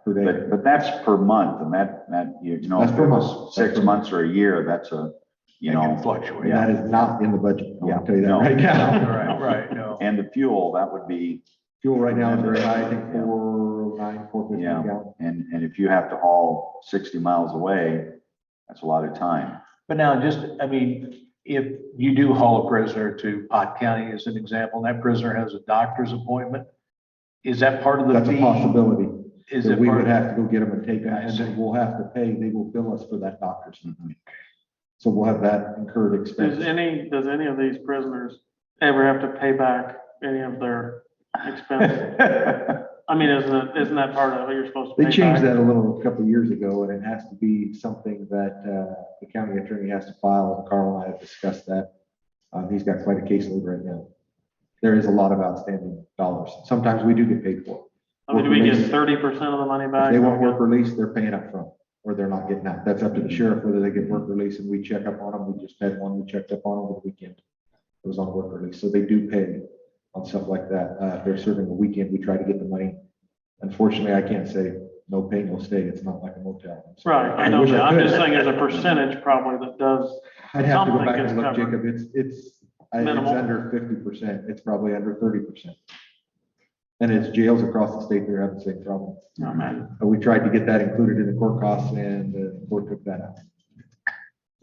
per day. But that's per month, and that, you know, That's if per it month. was 6 months or a year, that's a, you It can know. fluctuate. And that is not in the budget. I Yeah. will tell you that No. right now. Right, no. And the fuel, that would be, Fuel right now is very high, I think Yeah. 409, 450 Yeah. a gallon. and if you have to haul 60 miles away, that's a lot of time. But now, I mean, if you do haul a prisoner to Pot County as an example, and that prisoner has a doctor's appointment, is that part of the That's a fee? possibility. Is that it we part would of? have to go get them and take them, I and see. then we'll have to pay, they will bill us for that doctor's. Mhm. So we'll have that incurred expense. Does any of these prisoners ever have to pay back any of their expenses? I mean, isn't that part of it? You're supposed to pay They changed back? that a couple of years ago, and it has to be something that the county attorney has to file, and Carl and I have discussed that. He's got quite a caseload right now. There is a lot of outstanding dollars. Sometimes we do get paid for it. I mean, do we get Release. 30% of the money If back? they want work release, they're paying up front, or they're not getting out. That's up to the sheriff whether they get work release, and we check up on them. We just had one, we checked up on over the weekend. It was on work release, so they do pay on stuff like that. If they're serving a weekend, we try to get the money. Unfortunately, I can't say no pay, no stay. It's not like a motel. I'm sorry. Right, I know wish that. I'm could. just saying there's a percentage probably that does. I'd have to go something back and gets look, covered. Jacob. It's Minimal. under 50%. It's probably under 30%. And it's jails across the state that have the same problem. Oh, man. We tried to get that included in the court costs, and the court took that out.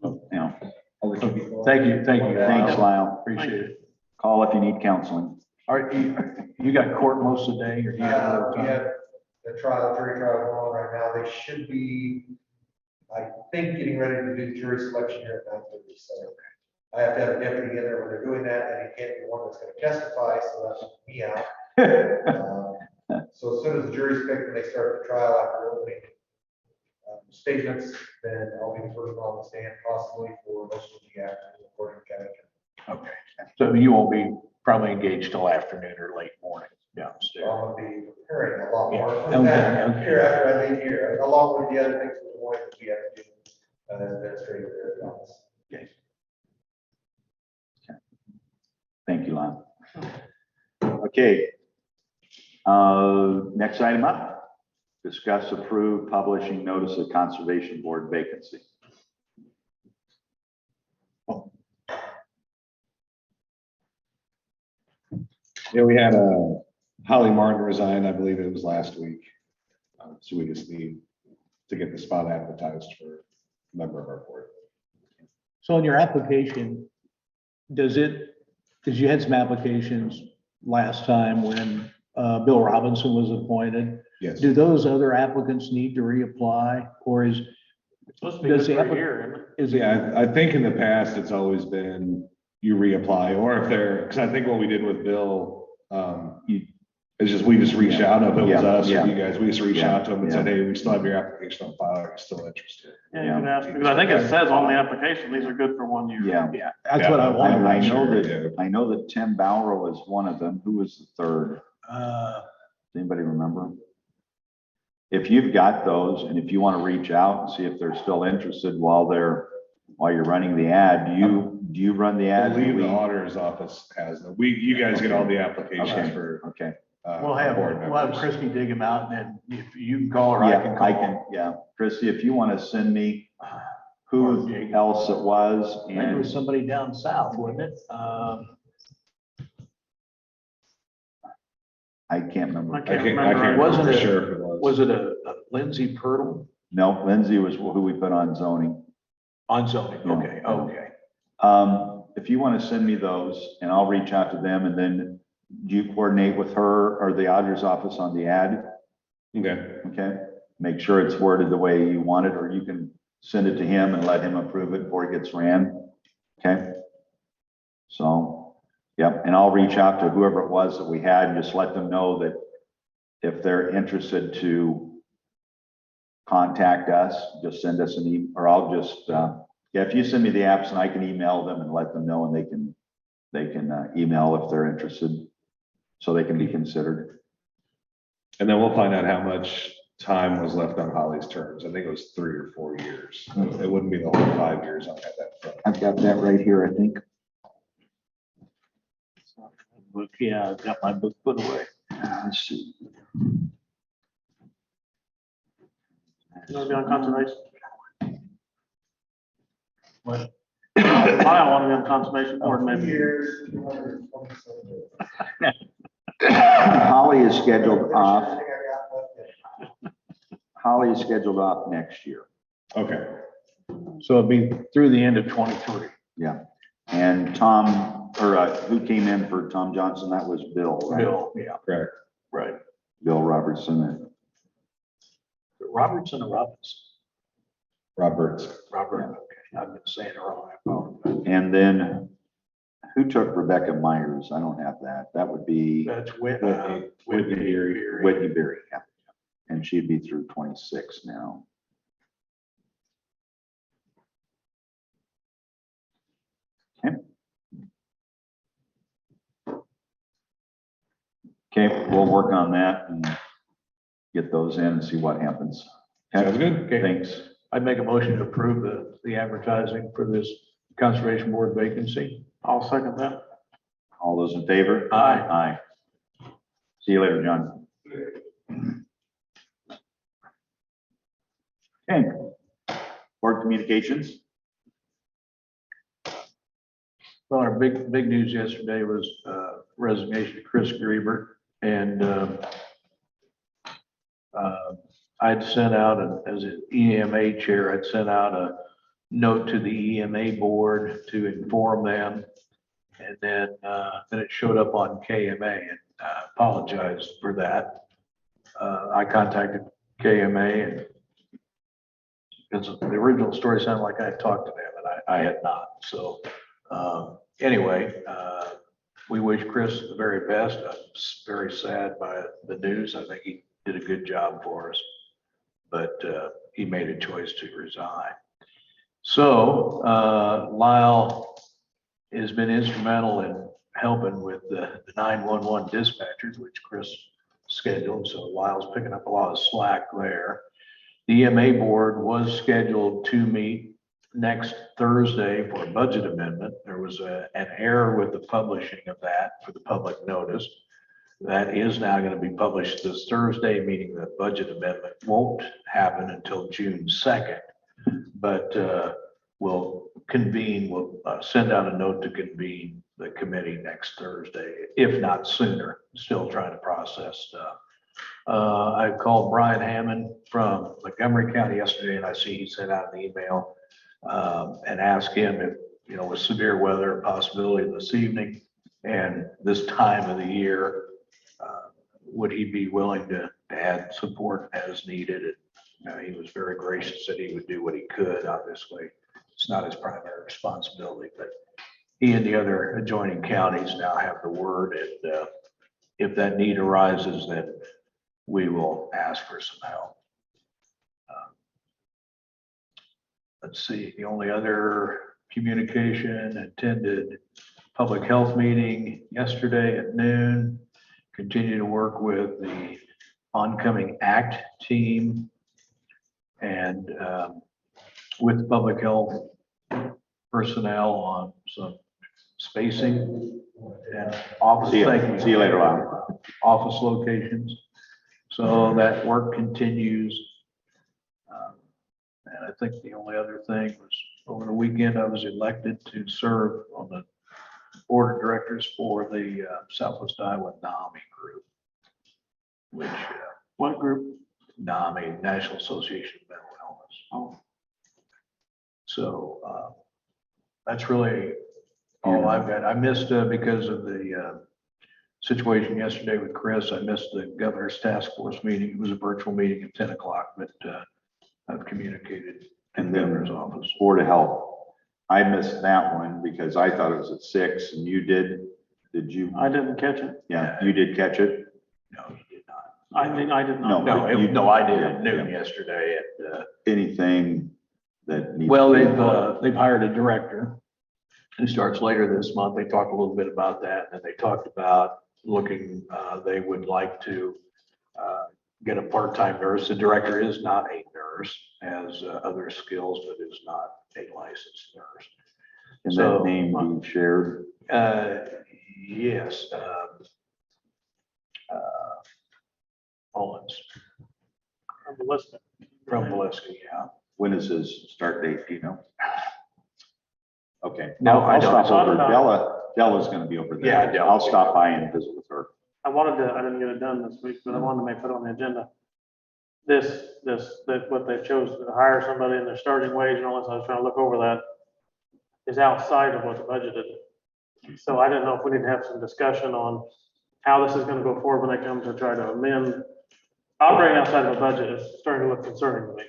You know, I'll let you be. Thank you. thanks, Lyle. Appreciate it. Call if you need counseling. All right, you got court most of the day, or do you have other We time? have the jury trial going on right now. They should be, I think, getting ready to do jury selection here at 9:30. So I have to have a deputy in there when they're doing that, and he can't be the one that's going to testify, so that's me out. So as soon as the jury's picked and they start the trial after opening statements, then I'll be the first one on the stand, possibly for most of the afternoon, according to county attorney. Okay, so you won't be probably engaged till afternoon or late morning So downstairs. I'm gonna be preparing a lot more Yeah, for that okay. here after I leave here, along with the other things for the morning that we have to do, administrative there at the office. Thank you, Lon. Okay. Next item up, discuss approve publishing notice of conservation board vacancy. Yeah, we had Holly Martin resign, I believe it was last week. So we just need to get the spot advertised for a member of our board. So in your application, because you had some applications last time when Bill Robinson was appointed. Yes. Do those other applicants need to reapply, or is, It's supposed to be Does good the for a applic- year, isn't it? is it? Yeah, I think in the past, it's always been you reapply, or if they're, because I think what we did with Bill, it's just, we just reached out, if it was Yeah, us yeah. or you guys, we just reached Yeah, out to them and yeah. said, hey, we still have your application on file, are you still interested? Yeah, you could ask, because I think it says on the application, these are good for 1 year. Yeah. Yeah, that's what I Yeah, wanted. I know Sure, that, I know that Tim Bauer was one of them. Who was the third? Uh, Does anybody remember? if you've got those and if you want to reach out and see if they're still interested while you're running the ad, do you run the I ad? believe the auditor's office has them. You guys get all the applications Okay. for. Okay. We'll have board members. Christie dig them out, and then if you can call her, I can call. Yeah. Christy, if you want to send me who Jake. else it was I think it was and somebody down south, wasn't it? I can't remember. I I can't can't remember. remember Wasn't for it- sure if it was. Was it a Lindsay Pirtle No, Lindsay was who we put on zoning. on zoning? Yeah. Okay, okay. If you want to send me those and I'll reach out to them and then do you coordinate with her or the auditor's office on the ad? Okay, Okay, make sure it's worded the way you want it, or you can send it to him and let him approve it before it gets ran. Okay. So, yep, and I'll reach out to whoever it was that we had and just let them know that if they're interested to contact us, just send us an email, or I'll just, if you send me the apps and I can email them and let them know and they can email if they're interested, so they can be considered. and then we'll find out how much time was left on Holly's terms. I think it was 3 or 4 years. It wouldn't be the whole 5 years. I'll have that. I've got that right here, I think. Book, yeah, I've got my book put away. Let's see. You want to be on conservation? What? I don't want to be on conservation board, maybe. Years, 227 days. Holly is scheduled off. I think I got left in. Holly is scheduled off next year. Okay, So it'd be through the end of 23. Yeah. And Tom, or who came in for Tom Johnson? That was Bill, right? Bill, yeah, correct. right. Bill Robertson. Robertson or Robinson? Roberts. Robert, okay, I've been saying it wrong. I apologize. And then who took Rebecca Myers? I don't have that. That would be That's Whitney Beery. Whitney Berry. Yeah. And she'd be through 26 now. Okay, we'll work on that and get those in and see what happens. Sounds good. Okay. Thanks. I'd make a motion to approve the advertising for this conservation board vacancy. I'll second that. All those in favor? Aye. Aye. See you later, John. Okay. Board communications. Well, our big news yesterday was resignation of Chris Grieber, and I'd sent out, as an EMA chair, I'd sent out a note to the EMA board to inform them, and then it showed up on KMA, and I apologize for that. I contacted KMA, and because the original story sounded like I had talked to them, and I had not. So anyway, we wish Chris the very best. I'm very sad by the news. I think he did a good job for us, but he made a choice to resign. So Lyle has been instrumental in helping with the 911 dispatchers, which Chris scheduled. So Lyle's picking up a lot of slack there. The EMA board was scheduled to meet next Thursday for a budget amendment. There was an error with the publishing of that for the public notice. That is now going to be published this Thursday, meaning the budget amendment won't happen until June 2nd. But we'll send out a note to convene the committee next Thursday, if not sooner. Still trying to process stuff. I called Brian Hammond from Montgomery County yesterday, and I see he sent out an email and asked him if, with severe weather, a possibility this evening and this time of the year, would he be willing to add support as needed? And he was very gracious that he would do what he could. Obviously, it's not his primary responsibility, but he and the other adjoining counties now have the word, and if that need arises, then we will ask for some help. Let's see, the only other communication, attended public health meeting yesterday at noon. Continue to work with the oncoming ACT team and with public health personnel on some spacing and office. See you, thank you. see you later on. Office locations. So that work continues. And I think the only other thing was over the weekend, I was elected to serve on the board of directors for the Southwest Iowa NAMI group. Which, What group? NAMI, National Association of Mental Illness. Oh, So that's really all I've got. I missed because of the situation yesterday with Chris. I missed the governor's task force meeting. It was a virtual meeting at 10 o'clock, but I've communicated to And the then governor's office. Board of Health. I missed that one because I thought it was at 6 and you did you? I didn't catch it. Yeah, you did catch it? No, you did not. I mean, I did not. No. No, I did at Yeah, noon yesterday. And Anything that needs? well, to be- they've hired a director who starts later this month. They talked a little bit about that, and they talked about looking. They would like to get a part-time nurse. The director is not a nurse, has other skills, but is not a licensed nurse. Can so- that name be shared? Yes. Owens I'm listening. from Valesky, yeah. When is his start date, do you know? Okay. No, I'll I don't. stop over. Della's gonna be over there. Yeah, Della. I'll stop by and visit with her. I didn't get it done this week, but I wanted to make it on the agenda. That what they chose to hire somebody and their starting wage and all this, I was trying to look over that, is outside of what's budgeted. So I didn't know if we need to have some discussion on how this is gonna go forward when they come to try to amend. Operating outside of a budget is starting to look concerning to me.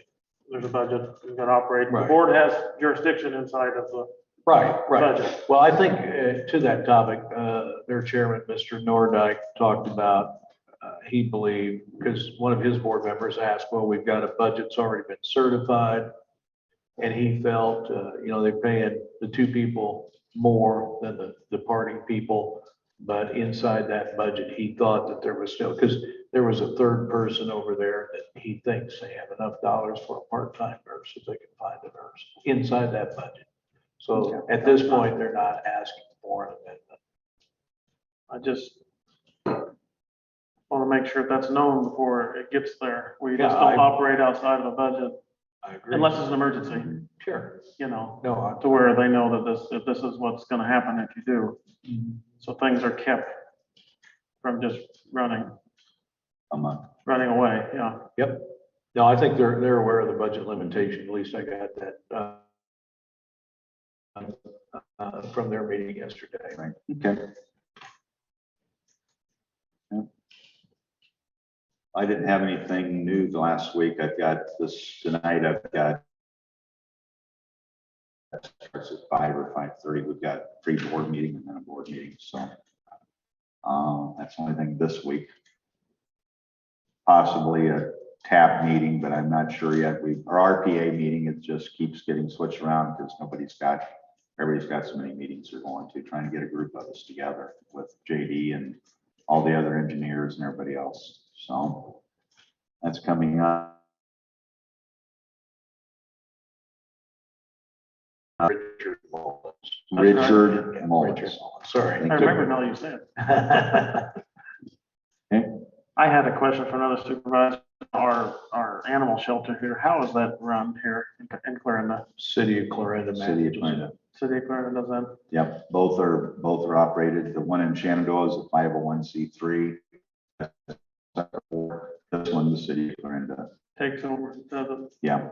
There's a budget, we've got to operate. The Right. board has jurisdiction inside of the Right. budget. Well, I think to that topic, their chairman, Mr. Nordike, talked about, he believed, because one of his board members asked, well, we've got a budget that's already been certified. And he felt, they're paying the two people more than the departing people. But inside that budget, he thought that there was still, because there was a third person over there that he thinks they have enough dollars for a part-time nurse if they can find a nurse inside that budget. So at this point, they're not asking for an amendment. I just want to make sure that's known before it gets there. We just Yeah, don't operate outside of a budget I agree. unless it's an emergency, Sure. No, to where they know that this is what's going to happen if you do. So things are kept from just running away, yeah. Yep. No, I think they're aware of the budget limitation. At least I got that from their meeting yesterday. Right, okay. Yeah. I didn't have anything new the last week. I've got this tonight, I've got starts at 5 or 5:30. We've got pre-board meeting and then a board meeting, so that's the only thing this week. Possibly a TAP meeting, but I'm not sure yet. Our RPA meeting, it just keeps getting switched around because everybody's got so many meetings they're going to, trying to get a group of us together with JD and all the other engineers and everybody else. So that's coming up. Richard Mullins. Richard Yeah, Mullins. Richard Mullins. Sorry. I remember now you said. Okay. I had a question for another supervisor. Our animal shelter here, how is that run here in Clarinda? City of Clarinda. City of manages Clarendon. City of Clarinda does that? Yep, both are operated. The one in Shenandoah is a 501c3. This one, the city of Clarendon. Takes over, does it? Yeah.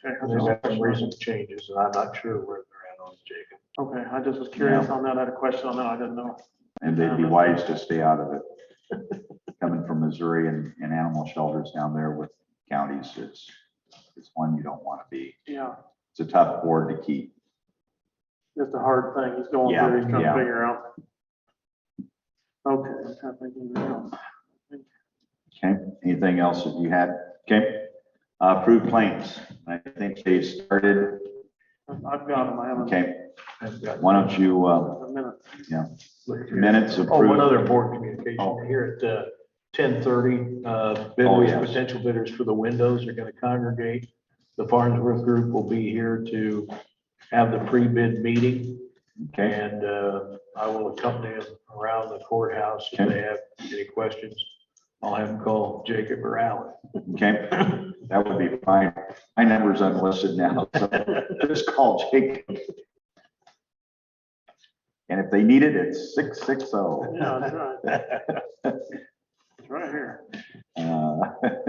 Okay, it. They've had some recent changes, and I'm not sure where they're at on Jacob. Okay, I just was curious on that. I had a question on that. I didn't know. And they'd be wise to stay out of it. Coming from Missouri and animal shelters down there with counties, it's one you don't want to be. Yeah, It's a tough board to keep. just a hard thing. He's going Yeah, through, he's trying to yeah. figure out. Okay, I'm trying to think of anything else. Okay, anything else that you had? Okay, approved claims. I think they started. I've got them. I haven't. Okay, I've got why don't you, A minute. minutes Oh, approved? one other board communication Oh. here at 10:30, Oh, bidders, yes. potential bidders for the windows are gonna congregate. The Farnsworth Group will be here to have the pre-bid meeting. Okay, And I will accompany them around the courthouse if they have any questions. I'll have them call Jacob or Alan. okay, that would be fine. My number's unlisted now, so just call Jake. And if they need it, it's 660. Yeah, that's right. It's right here. Uh,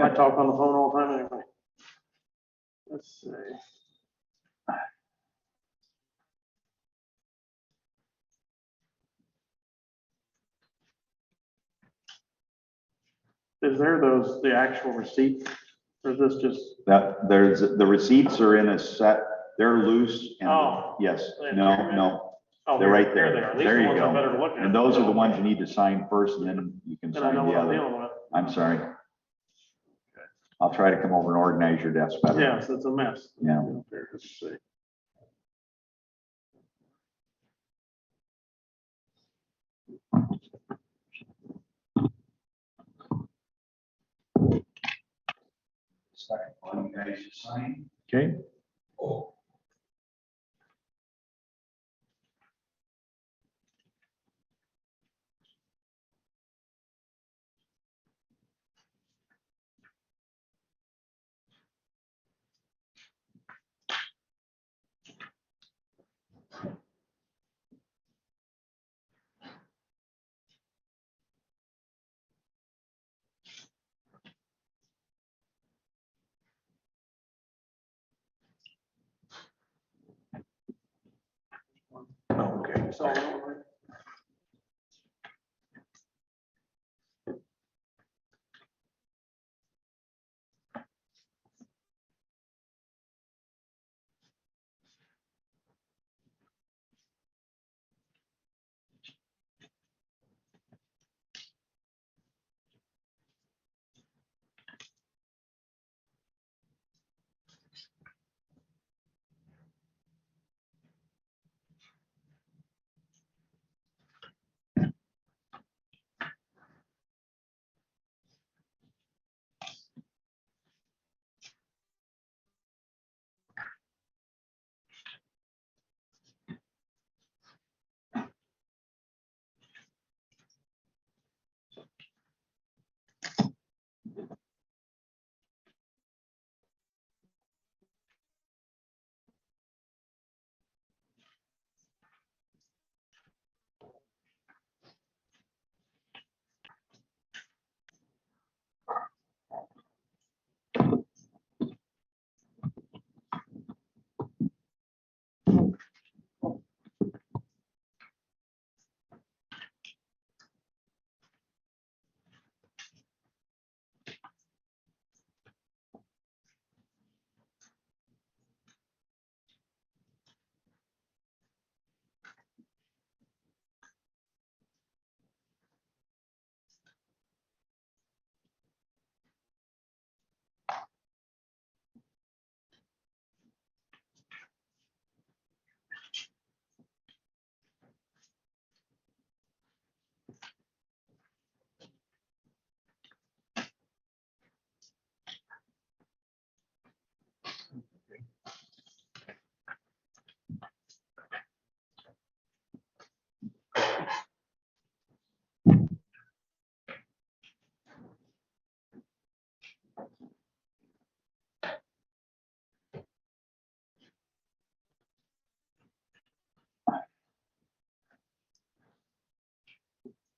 I talk on the phone all the time anyway. Let's see. Is there the actual receipts? Or is this just, That, the receipts are in a set, they're loose and, Oh. yes, Yeah, no, oh, they're right there. At least There the you ones I go. better look at. And those are the ones you need to sign first, and then you can Then I sign know the what I'm other. dealing with. I'm sorry. I'll try to come over and organize your desk better. Yes, it's a mess. Yeah. Let's see. Second one, you guys sign. Okay. Okay. It's all that one, right?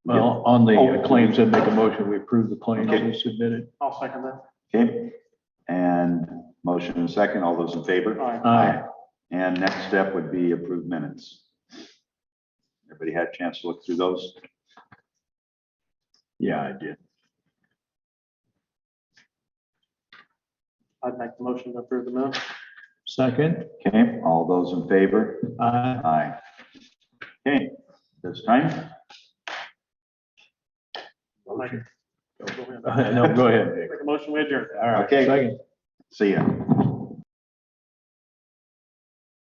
Well, on the claims, I'd make a motion, we approve the claims Okay. we submitted. I'll second that. Okay, and motion and second, all those in favor? Aye. Aye. And next step would be approved minutes. Everybody had a chance to look through those? Yeah, I did. I'd make the motion to approve the minutes. Second. Okay, all those in favor? Aye. Aye. Okay, this time, I'll make it. Go ahead. No, go ahead, Dick. Make a motion, we adjourn. All right. Okay. Second. see ya.